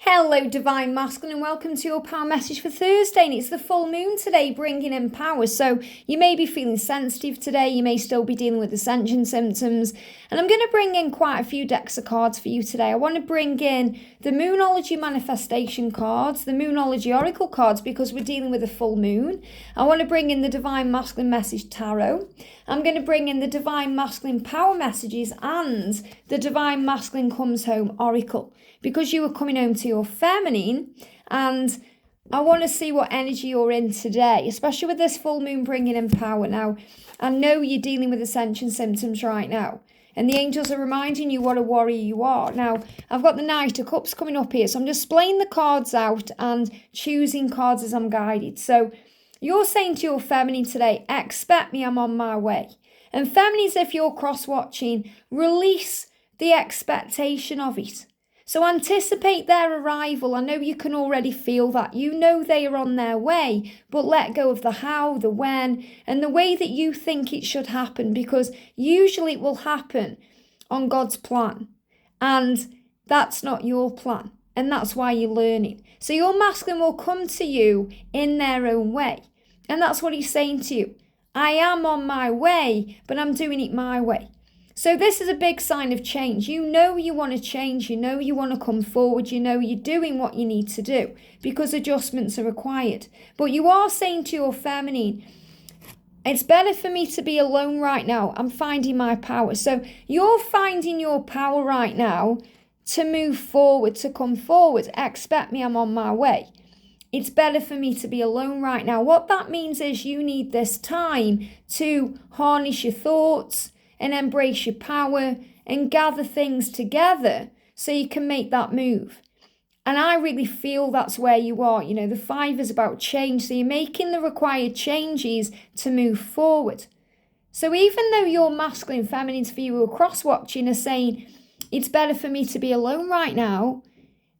Hello, Divine Masculine, and welcome to your power message for Thursday. And it's the full moon today, bringing in power. So you may be feeling sensitive today. You may still be dealing with ascension symptoms. And I'm going to bring in quite a few decks of cards for you today. I want to bring in the Moonology manifestation cards, the Moonology oracle cards, because we're dealing with a full moon. I want to bring in the Divine Masculine message tarot. I'm going to bring in the Divine Masculine power messages and the Divine Masculine comes home oracle, because you are coming home to your feminine, and I want to see what energy you're in today, especially with this full moon bringing in power. Now, I know you're dealing with ascension symptoms right now, and the angels are reminding you what a warrior you are. Now, I've got the Knight of Cups coming up here, so I'm just displaying the cards out and choosing cards as I'm guided. So you're saying to your feminine today, expect me, I'm on my way. And feminines, if you're cross-watching, release the expectation of it. So anticipate their arrival. I know you can already feel that. You know they are on their way, but let go of the how, the when, and the way that you think it should happen, because usually it will happen on God's plan. And that's not your plan. And that's why you're learning. So your masculine will come to you in their own way. And that's what he's saying to you. I am on my way, but I'm doing it my way. So this is a big sign of change. You know you want to change. You know you want to come forward. You know you're doing what you need to do because adjustments are required. But you are saying to your feminine, it's better for me to be alone right now. I'm finding my power. So you're finding your power right now to move forward, to come forward. Expect me, I'm on my way. It's better for me to be alone right now. What that means is you need this time to harness your thoughts and embrace your power and gather things together so you can make that move. And I really feel that's where you are. You know, the 5 is about change. So you're making the required changes to move forward. So even though your masculine, feminine for you who are cross-watching are saying, it's better for me to be alone right now,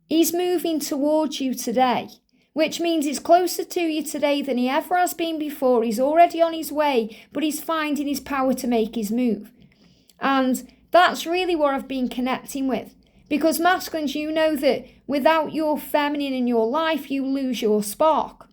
he's moving towards you today, which means he's closer to you today than he ever has been before. He's already on his way, but he's finding his power to make his move. And that's really what I've been connecting with. Because masculines, you know that without your feminine in your life, you lose your spark.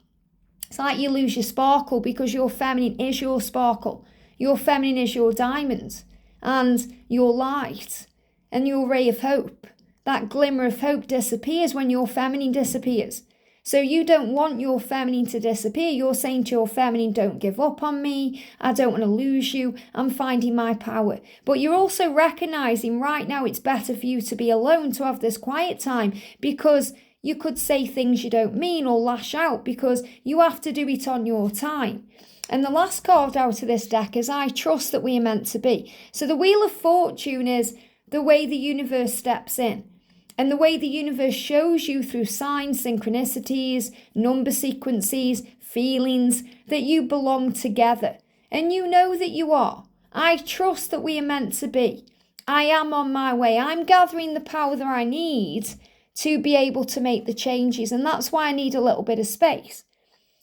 It's like you lose your sparkle because your feminine is your sparkle. Your feminine is your diamond and your light and your ray of hope. That glimmer of hope disappears when your feminine disappears. So you don't want your feminine to disappear. You're saying to your feminine, don't give up on me. I don't want to lose you. I'm finding my power. But you're also recognizing right now it's better for you to be alone, to have this quiet time, because you could say things you don't mean or lash out because you have to do it on your time. And the last card out of this deck is I trust that we are meant to be. So the Wheel of Fortune is the way the universe steps in. And the way the universe shows you through signs, synchronicities, number sequences, feelings, that you belong together. And you know that you are. I trust that we are meant to be. I am on my way. I'm gathering the power that I need to be able to make the changes. And that's why I need a little bit of space.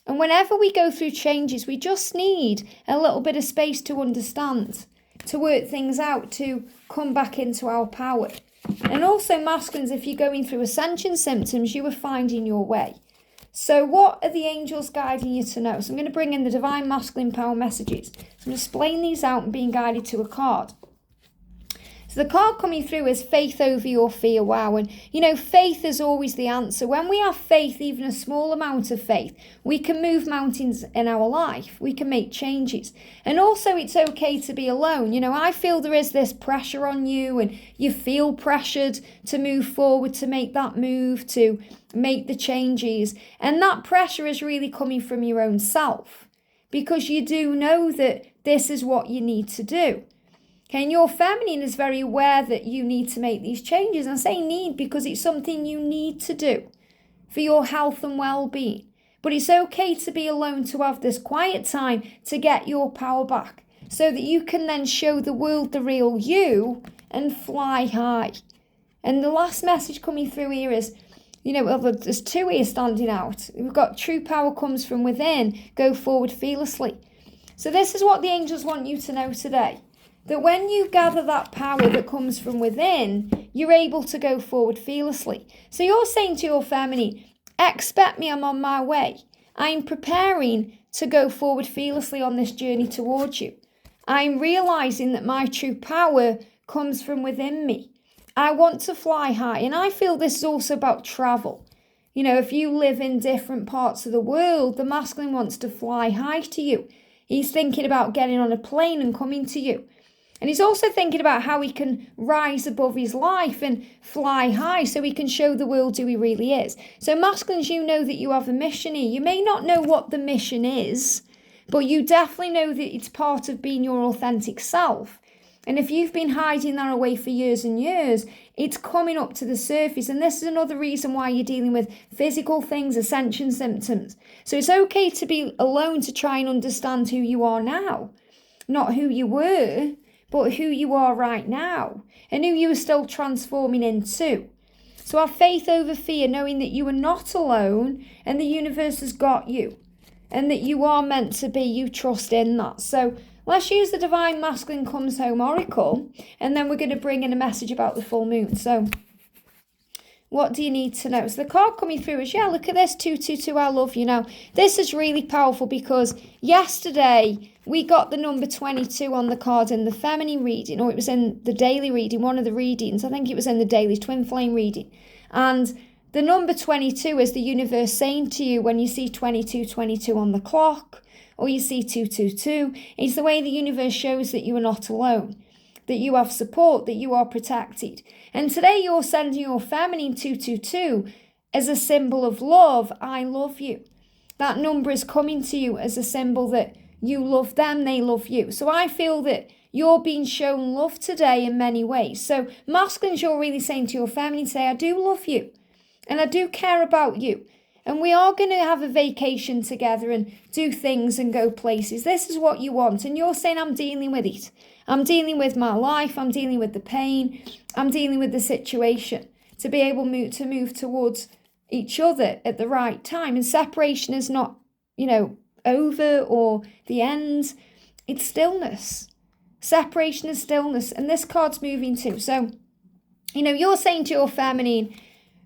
And whenever we go through changes, we just need a little bit of space to understand, to work things out, to come back into our power. And also masculines, if you're going through ascension symptoms, you are finding your way. So what are the angels guiding you to know? So I'm going to bring in the Divine Masculine power messages. So I'm displaying these out and being guided to a card. So the card coming through is faith over your fear. Wow. And, you know, faith is always the answer. When we have faith, even a small amount of faith, we can move mountains in our life. We can make changes. And also it's okay to be alone. You know, I feel there is this pressure on you and you feel pressured to move forward, to make that move, to make the changes. And that pressure is really coming from your own self, because you do know that this is what you need to do. Okay, and your feminine is very aware that you need to make these changes. I say need because it's something you need to do for your health and well-being. But it's okay to be alone, to have this quiet time to get your power back so that you can then show the world the real you and fly high. And the last message coming through here is, you know, there's 2 here standing out. We've got true power comes from within, go forward fearlessly. So this is what the angels want you to know today. That when you gather that power that comes from within, you're able to go forward fearlessly. So you're saying to your feminine, expect me, I'm on my way. I'm preparing to go forward fearlessly on this journey towards you. I'm realizing that my true power comes from within me. I want to fly high. And I feel this is also about travel. You know, if you live in different parts of the world, the masculine wants to fly high to you. He's thinking about getting on a plane and coming to you. And he's also thinking about how he can rise above his life and fly high so he can show the world who he really is. So masculines, you know that you have a mission here. You may not know what the mission is, but you definitely know that it's part of being your authentic self. And if you've been hiding that away for years and years, it's coming up to the surface. And this is another reason why you're dealing with physical things, ascension symptoms. So it's okay to be alone to try and understand who you are now. Not who you were, but who you are right now. And who you are still transforming into. So have faith over fear, knowing that you are not alone and the universe has got you. And that you are meant to be, you trust in that. So let's use the Divine Masculine Comes Home Oracle, and then we're going to bring in a message about the full moon. So what do you need to know? So the card coming through is, yeah, look at this, 222, I love you. Now, this is really powerful because yesterday we got the number 22 on the card in the feminine reading, or it was in the daily reading, one of the readings. I think it was in the daily twin flame reading. And the number 22 is the universe saying to you when you see 2222 on the clock, or you see 222, it's the way the universe shows that you are not alone, that you have support, that you are protected. And today you're sending your feminine 222 as a symbol of love. I love you. That number is coming to you as a symbol that you love them, they love you. So I feel that you're being shown love today in many ways. So masculines, you're really saying to your feminine, say, I do love you. And I do care about you. And we are going to have a vacation together and do things and go places. This is what you want. And you're saying, I'm dealing with it. I'm dealing with my life. I'm dealing with the pain. I'm dealing with the situation. To be able to move towards each other at the right time. And separation is not, over or the end. It's stillness. Separation is stillness. And this card's moving too. So, you're saying to your feminine,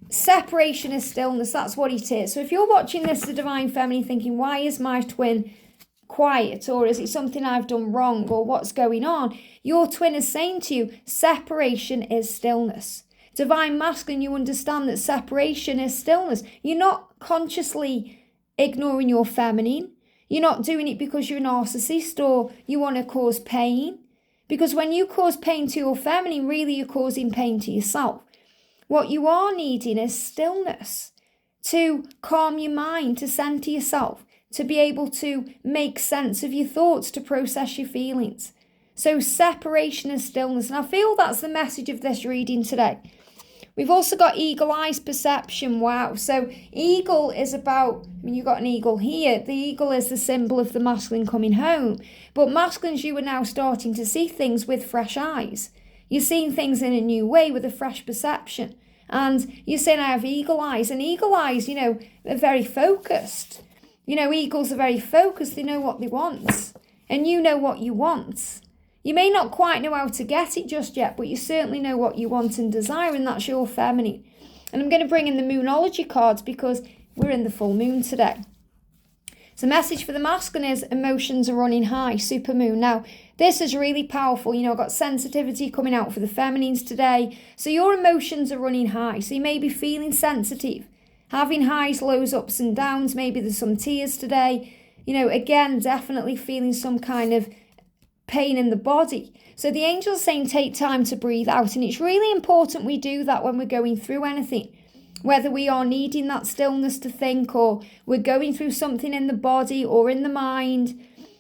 separation is stillness. That's what it is. So if you're watching this, the Divine Feminine, thinking, why is my twin quiet? Or is it something I've done wrong? Or what's going on? Your twin is saying to you, separation is stillness. Divine Masculine, you understand that separation is stillness. You're not consciously ignoring your feminine. You're not doing it because you're a narcissist or you want to cause pain. Because when you cause pain to your feminine, really you're causing pain to yourself. What you are needing is stillness to calm your mind, to center yourself, to be able to make sense of your thoughts, to process your feelings. So separation is stillness. And I feel that's the message of this reading today. We've also got eagle eyes perception. Wow. So eagle is about, you've got an eagle here. The eagle is the symbol of the masculine coming home. But masculines, you are now starting to see things with fresh eyes. You're seeing things in a new way with a fresh perception. And you're saying, I have eagle eyes. And eagle eyes, are very focused. Eagles are very focused. They know what they want. And you know what you want. You may not quite know how to get it just yet, but you certainly know what you want and desire, and that's your feminine. And I'm going to bring in the Moonology cards because we're in the full moon today. So message for the masculine is emotions are running high, supermoon. Now, this is really powerful. I've got sensitivity coming out for the feminines today. So your emotions are running high. So you may be feeling sensitive, having highs, lows, ups and downs. Maybe there's some tears today. Again, definitely feeling some kind of pain in the body. So the angel's saying take time to breathe out. And it's really important we do that when we're going through anything. Whether we are needing that stillness to think, or we're going through something in the body or in the mind,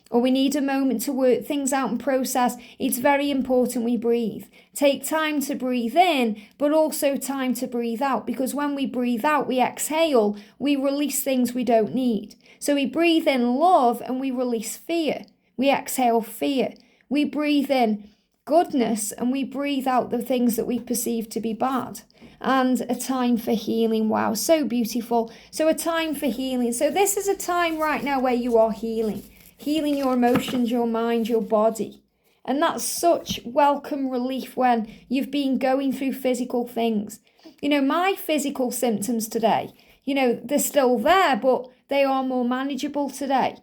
or we need a moment to work things out and process, it's very important we breathe. Take time to breathe in, but also time to breathe out. Because when we breathe out, we exhale, we release things we don't need. So we breathe in love and we release fear. We exhale fear. We breathe in goodness and we breathe out the things that we perceive to be bad. And a time for healing. Wow, so beautiful. So a time for healing. So this is a time right now where you are healing your emotions, your mind, your body. And that's such welcome relief when you've been going through physical things. My physical symptoms today, they're still there, but they are more manageable today.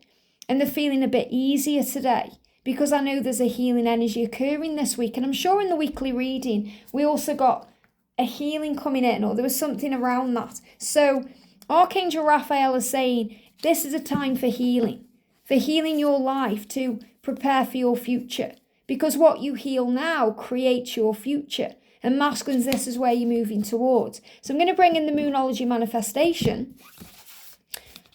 And they're feeling a bit easier today because I know there's a healing energy occurring this week. And I'm sure in the weekly reading, we also got a healing coming in, or there was something around that. So Archangel Raphael is saying, this is a time for healing your life to prepare for your future. Because what you heal now creates your future. And masculines, this is where you're moving towards. So I'm going to bring in the Moonology manifestation.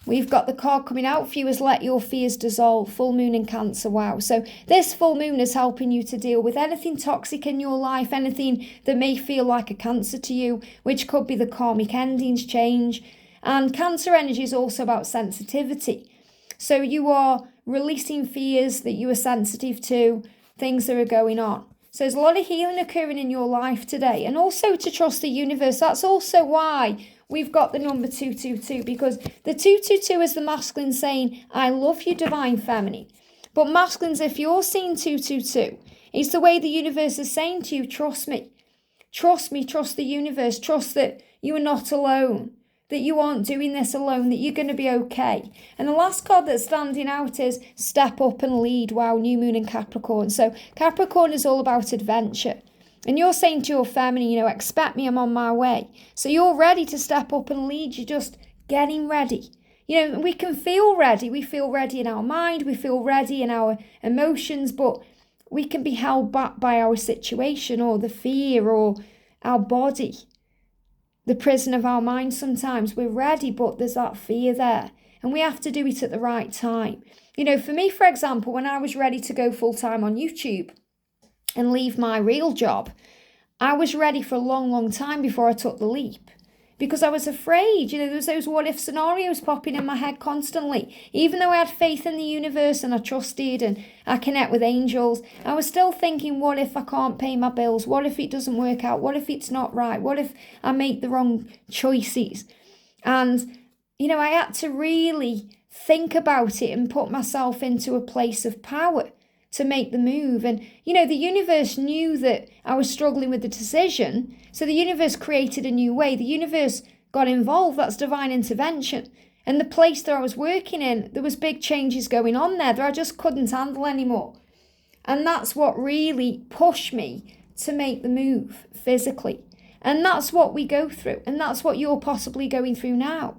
We've got the card coming out for you as Let Your Fears Dissolve, full moon in Cancer. Wow. So this full moon is helping you to deal with anything toxic in your life, anything that may feel like a cancer to you, which could be the karmic endings, change. And Cancer energy is also about sensitivity. So you are releasing fears that you are sensitive to, things that are going on. So there's a lot of healing occurring in your life today. And also to trust the universe. That's also why we've got the number 222, because the 222 is the masculine saying, I love you, divine feminine. But masculines, if you're seeing 222, it's the way the universe is saying to you, trust me. Trust me, trust the universe, trust that you are not alone, that you aren't doing this alone, that you're going to be okay. And the last card that's standing out is Step Up and Lead. Wow, new moon in Capricorn. So Capricorn is all about adventure. And you're saying to your feminine, expect me, I'm on my way. So you're ready to step up and lead. You're just getting ready. We can feel ready. We feel ready in our mind. We feel ready in our emotions. But we can be held back by our situation or the fear or our body. The prison of our mind sometimes. We're ready, but there's that fear there. And we have to do it at the right time. For me, for example, when I was ready to go full-time on YouTube and leave my real job, I was ready for a long, long time before I took the leap. Because I was afraid, there was those what-if scenarios popping in my head constantly. Even though I had faith in the universe and I trusted and I connect with angels, I was still thinking, what if I can't pay my bills? What if it doesn't work out? What if it's not right? What if I make the wrong choices? And, I had to really think about it and put myself into a place of power to make the move. And, the universe knew that I was struggling with the decision. So the universe created a new way. The universe got involved. That's divine intervention. And the place that I was working in, there was big changes going on there that I just couldn't handle anymore. And that's what really pushed me to make the move physically. And that's what we go through. And that's what you're possibly going through now.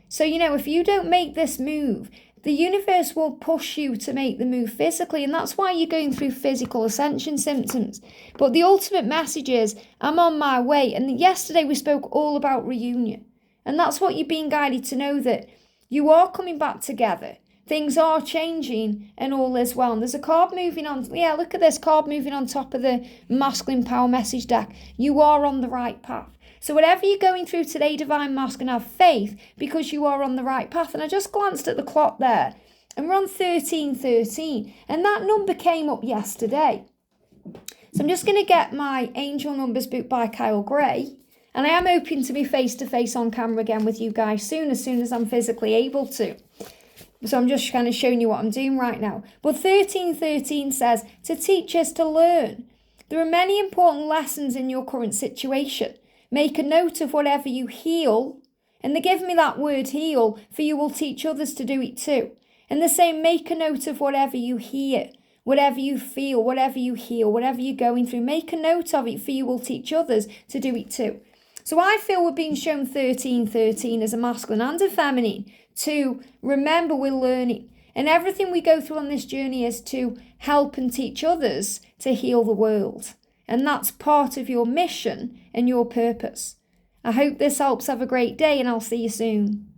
So, if you don't make this move, the universe will push you to make the move physically, and that's why you're going through physical ascension symptoms. But the ultimate message is, I'm on my way. And yesterday we spoke all about reunion. And that's what you're being guided to know, that you are coming back together. Things are changing and all is well. And there's a card moving on. Yeah, look at this card moving on top of the masculine power message deck. You are on the right path. So whatever you're going through today, Divine Masculine, have faith because you are on the right path. And I just glanced at the clock there and we're on 1313. And that number came up yesterday. So I'm just going to get my Angel Numbers book by Kyle Gray. And I am hoping to be face-to-face on camera again with you guys soon as I'm physically able to. So I'm just kind of showing you what I'm doing right now. But 1313 says, to teach is to learn. There are many important lessons in your current situation. Make a note of whatever you heal. And they give me that word heal, for you will teach others to do it too. And they're saying make a note of whatever you hear, whatever you feel, whatever you heal, whatever you're going through. Make a note of it, for you will teach others to do it too. So I feel we're being shown 1313 as a masculine and a feminine to remember we're learning. And everything we go through on this journey is to help and teach others to heal the world. And that's part of your mission and your purpose. I hope this helps. Have a great day and I'll see you soon.